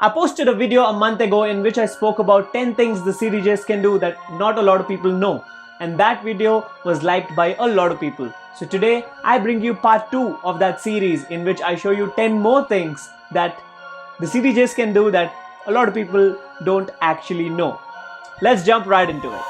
I posted a video a month ago in which I spoke about 10 things the CDJs can do that not a lot of people know, and that video was liked by a lot of people. So today I bring you part 2 of that series in which I show you 10 more things that the CDJs can do that a lot of people don't actually know. Let's jump right into it.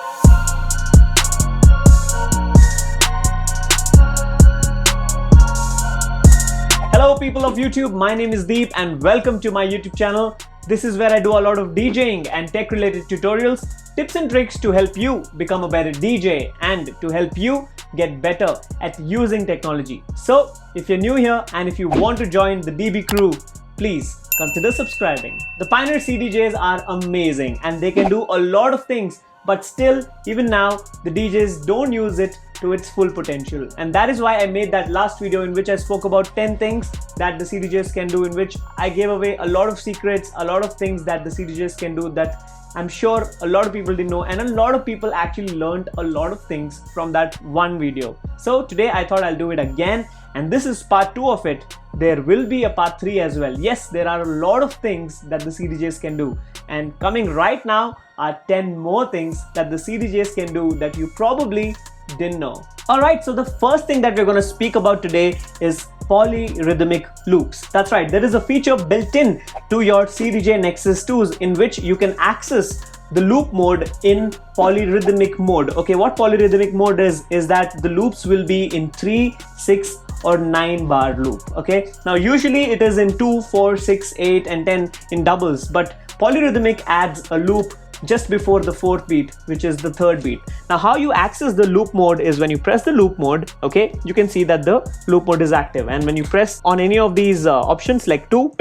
Hello people of YouTube, my name is Deep and welcome to my YouTube channel. This is where I do a lot of DJing and tech related tutorials, tips and tricks to help you become a better DJ and to help you get better at using technology. So if you're new here and if you want to join the DB crew, please consider subscribing. The Pioneer CDJs are amazing and they can do a lot of things, but still even now the DJs don't use it to its full potential, and that is why I made that last video in which I spoke about 10 things that the CDJs can do, in which I gave away a lot of secrets, a lot of things that the CDJs can do that I'm sure a lot of people didn't know, and a lot of people actually learned a lot of things from that one video. So today I thought I'll do it again, and this is part 2 of it. There will be a part 3 as well. Yes, there are a lot of things that the CDJs can do, and coming right now are 10 more things that the CDJs can do that you probably didn't know. Alright, so the first thing that we're going to speak about today is polyrhythmic loops. That's right, there is a feature built in to your CDJ Nexus 2s in which you can access the loop mode in polyrhythmic mode. Okay, what polyrhythmic mode is that the loops will be in 3, 6 or 9 bar loop. Okay, now usually it is in 2, 4, 6, 8 and 10 in doubles, but polyrhythmic adds a loop just before the 4th beat, which is the 3rd beat. Now how you access the loop mode is when you press the loop mode, okay, you can see that the loop mode is active, and when you press on any of these options like 2,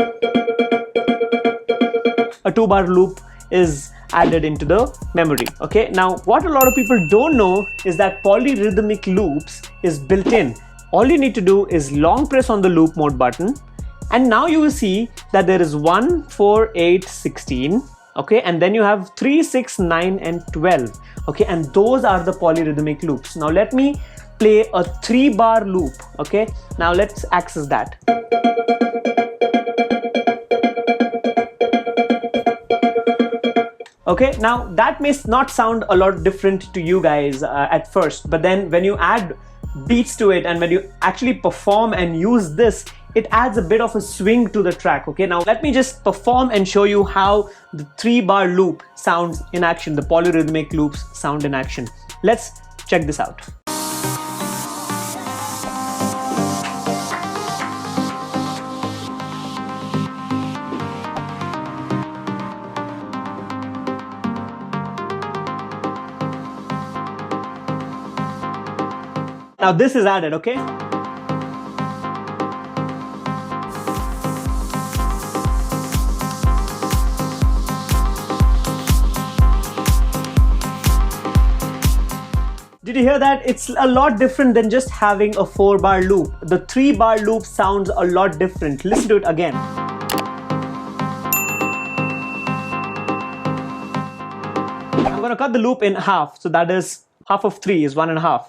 a 2 bar loop is added into the memory. Okay, now what a lot of people don't know is that polyrhythmic loops is built in. All you need to do is long press on the loop mode button, and now you will see that there is 1, 4, 8, 16. Okay, and then you have 3, 6, 9 and 12. Okay, and those are the polyrhythmic loops. Now let me play a 3 bar loop. Okay, now let's access that. Okay, now that may not sound a lot different to you guys at first, but then when you add beats to it and when you actually perform and use this, it adds a bit of a swing to the track. Okay, now let me just perform and show you how the 3 bar loop sounds in action, the polyrhythmic loops sound in action. Let's check this out. Now this is added, okay? Did you hear that? It's a lot different than just having a 4 bar loop. The 3 bar loop sounds a lot different. Listen to it again. I'm going to cut the loop in half. So that is half of 3 is 1.5.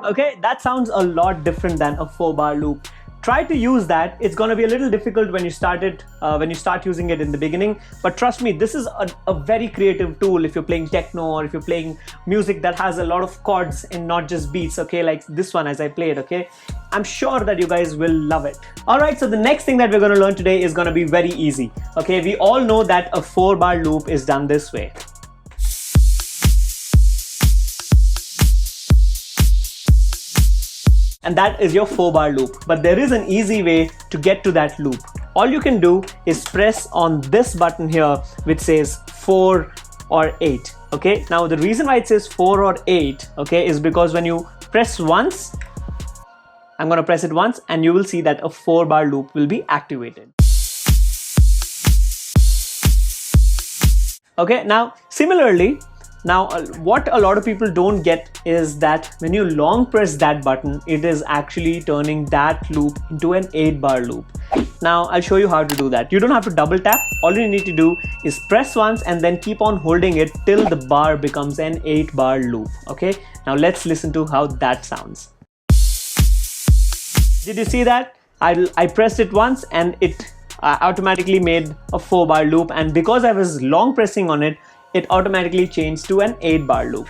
Okay, that sounds a lot different than a 4 bar loop. Try to use that. It's going to be a little difficult when you start using it in the beginning, but trust me, this is a very creative tool if you're playing techno or if you're playing music that has a lot of chords and not just beats. Okay, like this one as I played. Okay, I'm sure that you guys will love it. Alright, so the next thing that we're going to learn today is going to be very easy. Okay, we all know that a 4 bar loop is done this way. And that is your 4 bar loop. But there is an easy way to get to that loop. All you can do is press on this button here which says 4 or 8. Okay, now the reason why it says 4 or 8, okay, is because when you press once, I'm going to press it once and you will see that a 4 bar loop will be activated. Okay, now similarly, Now, what a lot of people don't get is that when you long press that button, it is actually turning that loop into an 8-bar loop. Now, I'll show you how to do that. You don't have to double tap. All you need to do is press once and then keep on holding it till the bar becomes an 8-bar loop. Okay, now let's listen to how that sounds. Did you see that? I pressed it once and it automatically made a 4-bar loop, and because I was long pressing on it, it automatically changed to an 8-bar loop.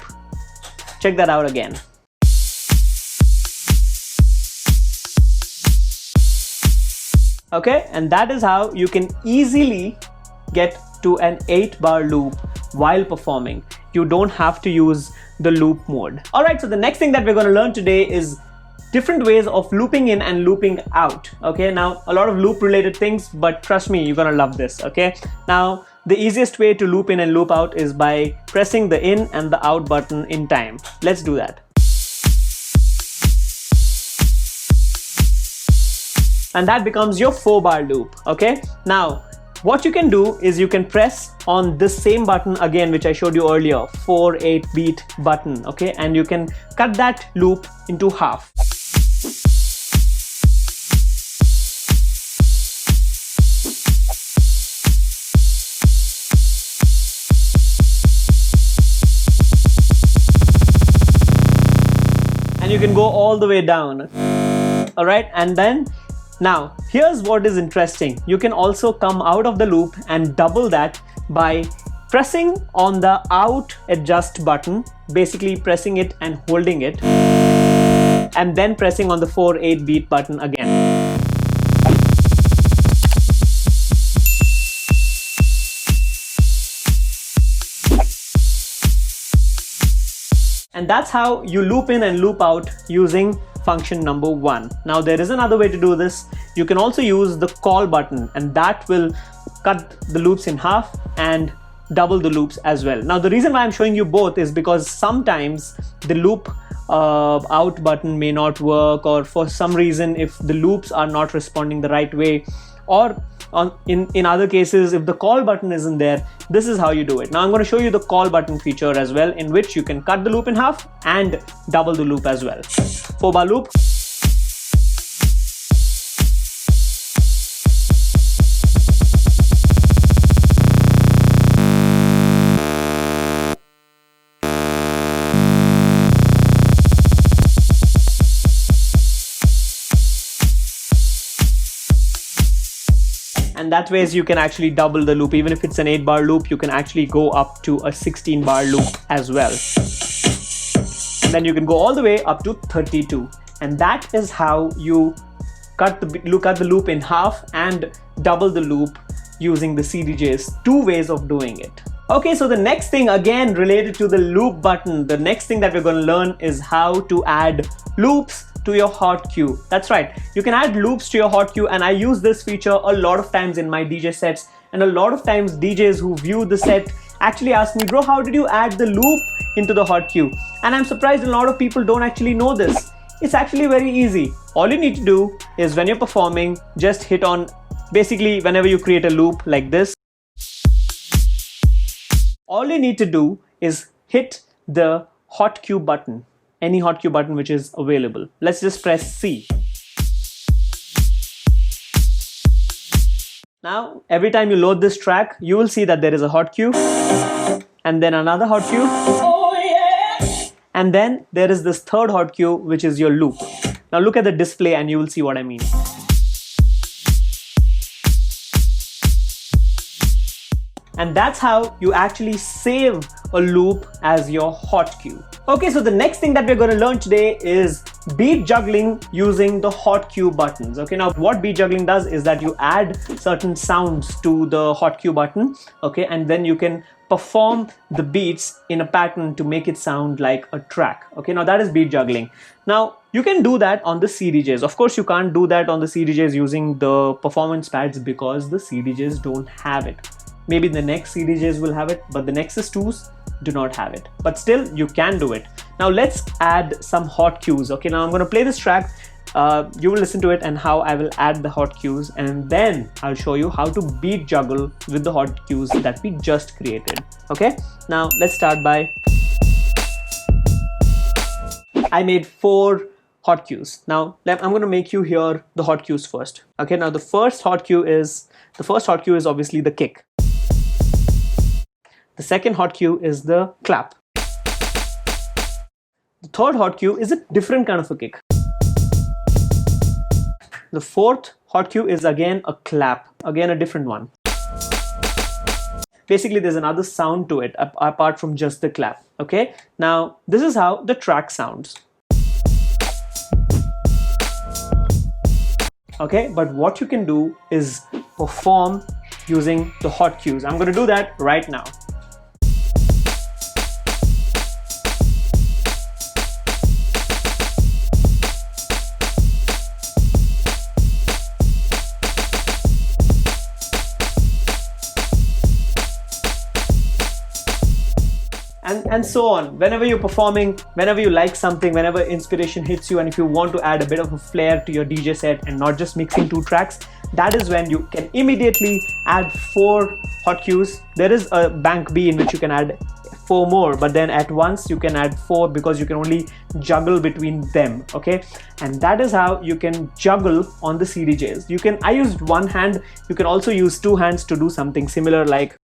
Check that out again. Okay, and that is how you can easily get to an 8-bar loop while performing. You don't have to use the loop mode. Alright, so the next thing that we're going to learn today is different ways of looping in and looping out. Okay, now a lot of loop related things, but trust me, you're gonna love this. Okay, now the easiest way to loop in and loop out is by pressing the in and the out button in time. Let's do that. And that becomes your 4-bar loop. Okay, now what you can do is you can press on this same button again, which I showed you earlier, 4/8 beat button. Okay, and you can cut that loop into half. You can go all the way down. All right, and then now here's what is interesting. You can also come out of the loop and double that by pressing on the out adjust button, basically pressing it and holding it, and then pressing on the 4/8 beat button again. And that's how you loop in and loop out using function number 1. Now there is another way to do this. You can also use the call button, and that will cut the loops in half and double the loops as well. Now the reason why I'm showing you both is because sometimes the loop out button may not work, or for some reason if the loops are not responding the right way, or in other cases if the call button isn't there. This is how you do it. Now I'm going to show you the call button feature as well, in which you can cut the loop in half and double the loop as well. 4-bar loop. And that ways you can actually double the loop. Even if it's an 8-bar loop, you can actually go up to a 16-bar loop as well. And then you can go all the way up to 32. And that is how you cut the loop in half and double the loop using the CDJs. 2 ways of doing it. Okay, so the next thing, again related to the loop button, the next thing that we're going to learn is how to add loops to your hot cue. That's right, you can add loops to your hot cue, and I use this feature a lot of times in my DJ sets, and a lot of times DJs who view the set actually ask me, bro, how did you add the loop into the hot cue? And I'm surprised a lot of people don't actually know this. It's actually very easy. All you need to do is when you're performing, just hit on, basically whenever you create a loop like this, all you need to do is hit the hot cue button. Any hot cue button which is available. Let's just press C. Now, every time you load this track, you will see that there is a hot cue, and then another hot cue, and then there is this third hot cue, which is your loop. Now look at the display and you will see what I mean. And that's how you actually save a loop as your hot cue. Okay, so the next thing that we're going to learn today is beat juggling using the hot cue buttons. Okay, now what beat juggling does is that you add certain sounds to the hot cue button, okay, and then you can perform the beats in a pattern to make it sound like a track. Okay, now that is beat juggling. Now you can do that on the CDJs. Of course, you can't do that on the CDJs using the performance pads because the CDJs don't have it. Maybe the next CDJs will have it, but the Nexus 2s do not have it. But still, you can do it. Now let's add some hot cues. Okay, now I'm going to play this track. You will listen to it and how I will add the hot cues, and then I'll show you how to beat juggle with the hot cues that we just created. Okay, now let's start by, I made 4 hot cues. Now I'm going to make you hear the hot cues first. Okay, now the first hot cue is obviously the kick. The second hot cue is the clap. The third hot cue is a different kind of a kick. The fourth hot cue is again a clap, again a different one. Basically there's another sound to it apart from just the clap. Okay, now this is how the track sounds. Okay, but what you can do is perform using the hot cues. I'm going to do that right now. And so on. Whenever you're performing, whenever you like something, whenever inspiration hits you, and if you want to add a bit of a flair to your DJ set and not just mixing 2 tracks, that is when you can immediately add 4 hot cues. There is a bank B in which you can add 4 more, but then at once you can add 4 because you can only juggle between them. Okay, and that is how you can juggle on the CDJs. I used 1 hand. You can also use 2 hands to do something similar, like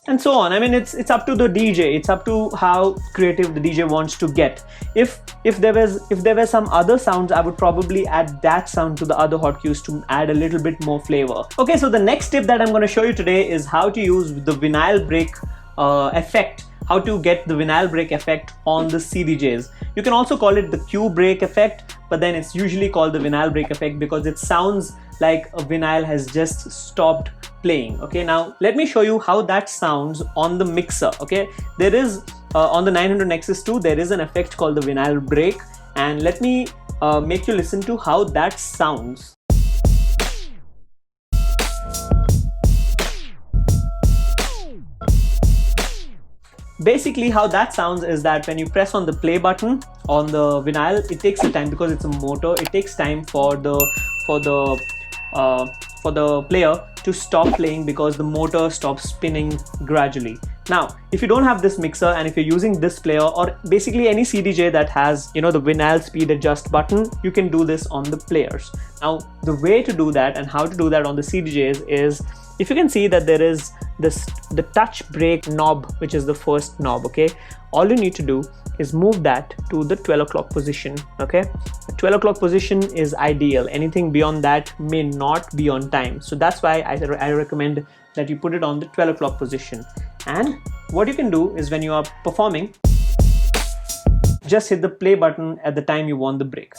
and so on. I mean, it's up to the DJ. It's up to how creative the DJ wants to get. If there were some other sounds, I would probably add that sound to the other hot cues to add a little bit more flavor. Okay, so the next tip that I'm going to show you today is how to use the vinyl break effect. How to get the vinyl break effect on the CDJs. You can also call it the cue break effect, but then it's usually called the vinyl break effect because it sounds like a vinyl has just stopped playing. Okay, now let me show you how that sounds on the mixer. Okay, there is on the 900 Nexus 2 there is an effect called the vinyl break, and let me make you listen to how that sounds. Basically how that sounds is that when you press on the play button on the vinyl, it takes the time because it's a motor. It takes time for the player to stop playing because the motor stops spinning gradually. Now, if you don't have this mixer and if you're using this player or basically any CDJ that has, you know, the vinyl speed adjust button, you can do this on the players. Now, the way to do that and how to do that on the CDJs is, if you can see that there is the touch break knob, which is the first knob. Okay, all you need to do is move that to the 12 o'clock position. Okay, the 12 o'clock position is ideal. Anything beyond that may not be on time, so that's why I recommend that you put it on the 12 o'clock position. And what you can do is, when you are performing, just hit the play button at the time you want the break.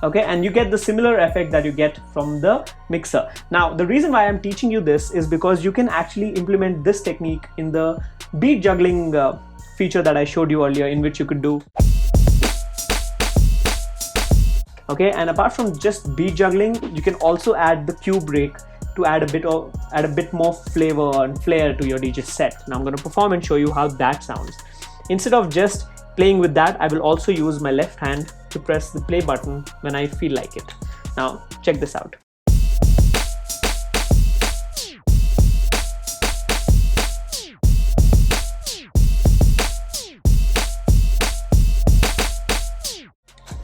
Okay, and you get the similar effect that you get from the mixer. Now, the reason why I'm teaching you this is because you can actually implement this technique in the beat juggling feature that I showed you earlier, in which you could do. Okay, and apart from just beat juggling, you can also add the cue break to add a bit more flavor and flair to your DJ set. Now I'm going to perform and show you how that sounds. Instead of just playing with that, I will also use my left hand to press the play button when I feel like it. Now check this out.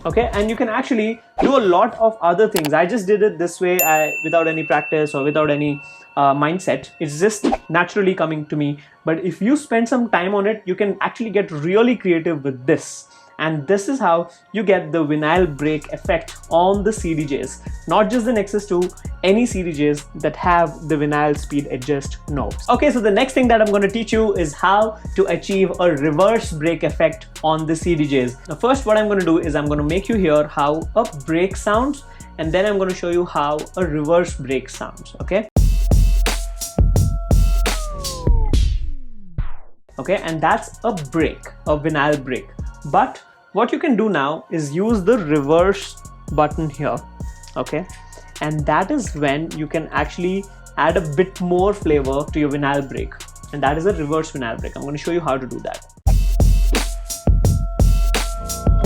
Okay, and you can actually do a lot of other things. I just did it this way without any practice or without any mindset. It's just naturally coming to me. But if you spend some time on it, you can actually get really creative with this. And this is how you get the vinyl break effect on the CDJs, not just the Nexus 2, any CDJs that have the vinyl speed adjust knobs. Okay, so the next thing that I'm going to teach you is how to achieve a reverse break effect on the CDJs. Now first, what I'm going to do is I'm going to make you hear how a break sounds, and then I'm going to show you how a reverse break sounds. Okay. okay, and that's a break, a vinyl break. But what you can do now is use the reverse button here, okay, and that is when you can actually add a bit more flavor to your vinyl break, and that is a reverse vinyl break. I'm going to show you how to do that.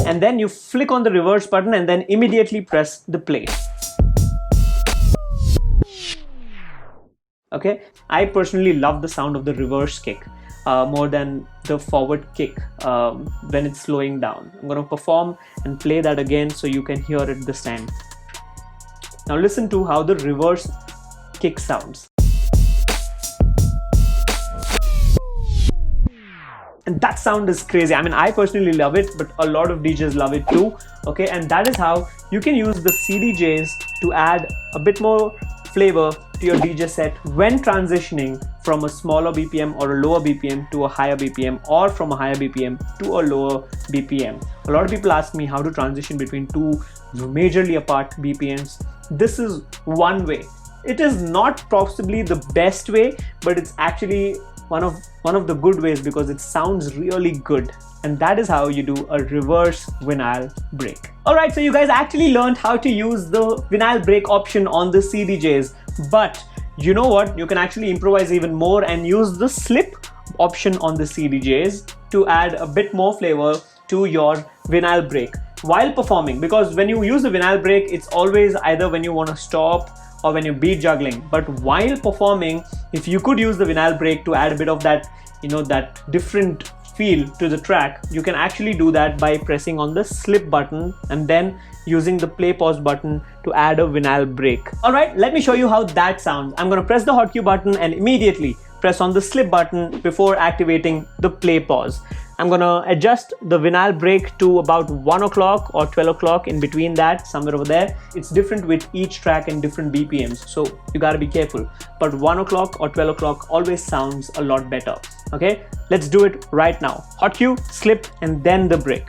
And then you flick on the reverse button and then immediately press the play. Okay, I personally love the sound of the reverse kick more than the forward kick when it's slowing down. I'm going to perform and play that again so you can hear it this time. Now listen to how the reverse kick sounds. And that sound is crazy. I mean, I personally love it, but a lot of DJs love it too. Okay, and that is how you can use the CDJs to add a bit more flavor to your DJ set when transitioning from a smaller BPM or a lower BPM to a higher BPM, or from a higher BPM to a lower BPM. A lot of people ask me how to transition between two majorly apart BPMs. This is one way. It is not possibly the best way, but it's actually one of the good ways because it sounds really good. And that is how you do a reverse vinyl break. Alright, so you guys actually learned how to use the vinyl break option on the CDJs, but you know what? You can actually improvise even more and use the slip option on the CDJs to add a bit more flavor to your vinyl break while performing, because when you use the vinyl break, it's always either when you want to stop or when you beat juggling. But while performing, if you could use the vinyl break to add a bit of that, you know, that different feel to the track, you can actually do that by pressing on the slip button and then using the play pause button to add a vinyl break. Alright, let me show you how that sounds. I'm going to press the hotkey button and immediately press on the slip button before activating the play pause. I'm going to adjust the vinyl break to about 1 o'clock or 12 o'clock, in between that, somewhere over there. It's different with each track and different BPMs, so you got to be careful. But 1 o'clock or 12 o'clock always sounds a lot better. Okay, let's do it right now. Hot cue, slip, and then the break.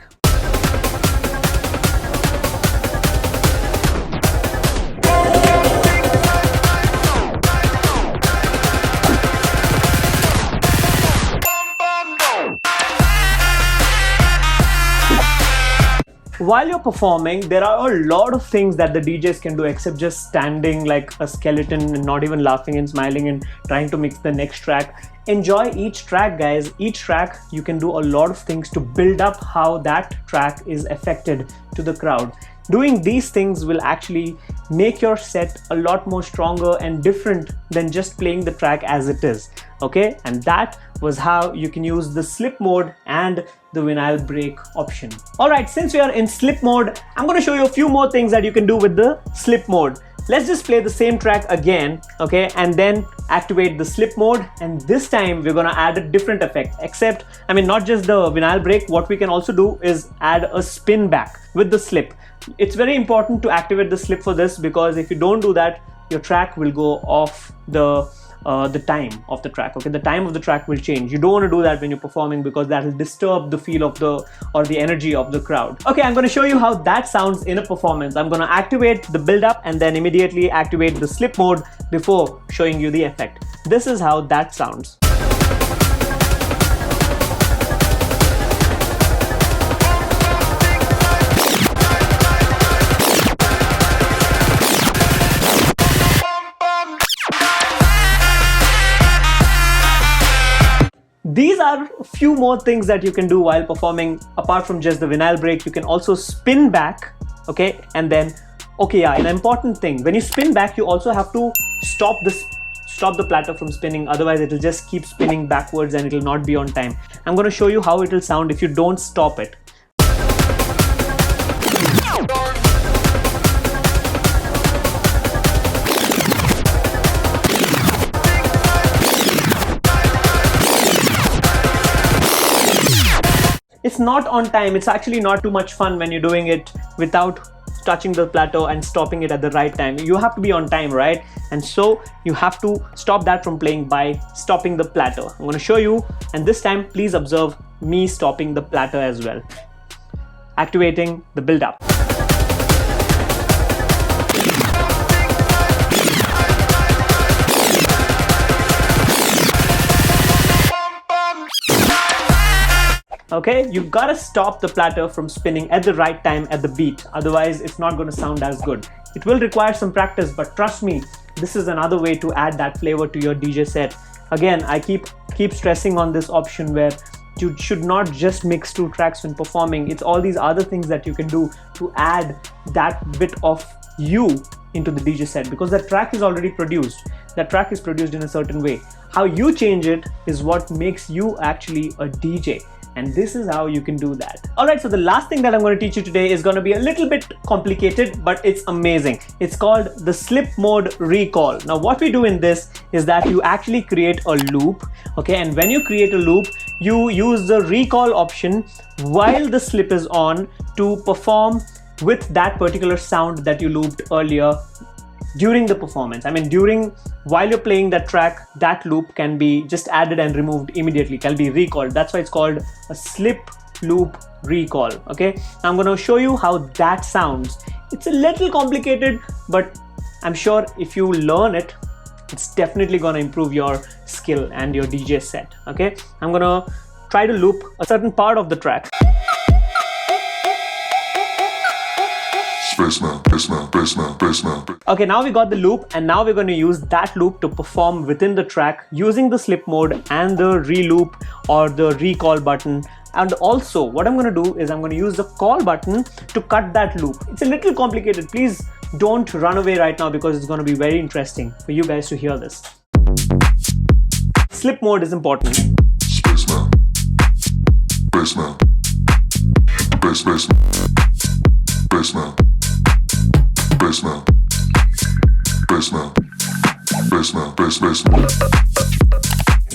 While you're performing, there are a lot of things that the DJs can do except just standing like a skeleton and not even laughing and smiling and trying to mix the next track. Enjoy each track, guys. Each track, you can do a lot of things to build up how that track is affected to the crowd. Doing these things will actually make your set a lot more stronger and different than just playing the track as it is. Okay, and that was how you can use the slip mode and the vinyl break option. Alright, since we are in slip mode, I'm going to show you a few more things that you can do with the slip mode. Let's just play the same track again, okay, and then activate the slip mode, and this time we're going to add a different effect. Except, I mean, not just the vinyl break, what we can also do is add a spin back with the slip. It's very important to activate the slip for this, because if you don't do that, your track will go off the time of the track. Okay, the time of the track will change. You don't want to do that when you're performing, because that will disturb the feel of the energy of the crowd. Okay, I'm going to show you how that sounds in a performance. I'm going to activate the build up and then immediately activate the slip mode before showing you the effect. This is how that sounds. These are a few more things that you can do while performing. Apart from just the vinyl break, you can also spin back, okay, and then, okay, yeah, an important thing, when you spin back, you also have to stop the platter from spinning, otherwise it will just keep spinning backwards and it will not be on time. I'm going to show you how it will sound if you don't stop it. It's not on time. It's actually not too much fun when you're doing it without touching the plateau and stopping it at the right time. You have to be on time, right? And so you have to stop that from playing by stopping the plateau. I'm going to show you, and this time please observe me stopping the plateau as well. Activating the build up. Okay, you've got to stop the platter from spinning at the right time at the beat, otherwise it's not going to sound as good. It will require some practice, but trust me, this is another way to add that flavor to your DJ set. Again, I keep stressing on this option where you should not just mix two tracks when performing. It's all these other things that you can do to add that bit of you into the DJ set, because that track is already produced. That track is produced in a certain way. How you change it is what makes you actually a DJ. And this is how you can do that. Alright, so the last thing that I'm going to teach you today is going to be a little bit complicated, but it's amazing. It's called the slip mode recall. Now what we do in this is that you actually create a loop, okay? And when you create a loop, you use the recall option while the slip is on to perform with that particular sound that you looped earlier during the performance. I mean, while you're playing that track, that loop can be just added and removed immediately, can be recalled. That's why it's called a slip loop recall. Okay, now I'm going to show you how that sounds. It's a little complicated, but I'm sure if you learn it, it's definitely going to improve your skill and your DJ set. Okay, I'm going to try to loop a certain part of the track. Okay, now we got the loop, and now we're going to use that loop to perform within the track using the slip mode and the reloop or the recall button. And also what I'm going to do is I'm going to use the call button to cut that loop. It's a little complicated. Please don't run away right now, because it's going to be very interesting for you guys to hear this. Slip mode is important.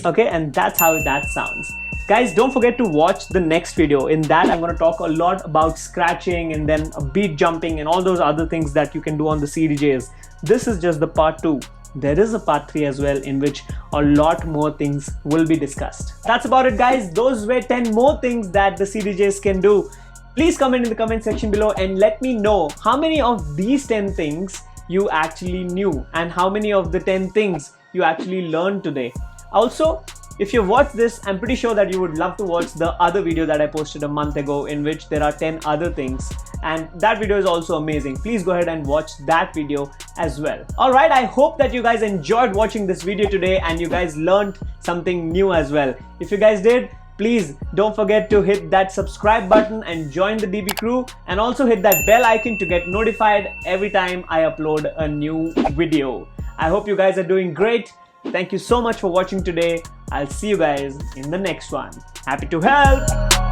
Okay, and that's how that sounds. Guys, don't forget to watch the next video. In that, I'm going to talk a lot about scratching and then beat jumping and all those other things that you can do on the CDJs. This is just the part 2. There is a part 3 as well, in which a lot more things will be discussed. That's about it, guys. Those were 10 more things that the CDJs can do. Please comment in the comment section below and let me know how many of these 10 things you actually knew and how many of the 10 things you actually learned today. Also, if you watched this, I'm pretty sure that you would love to watch the other video that I posted a month ago, in which there are 10 other things, and that video is also amazing. Please go ahead and watch that video as well. Alright, I hope that you guys enjoyed watching this video today and you guys learned something new as well. If you guys did, please don't forget to hit that subscribe button and join the DB crew, and also hit that bell icon to get notified every time I upload a new video. I hope you guys are doing great. Thank you so much for watching today. I'll see you guys in the next one. Happy to help!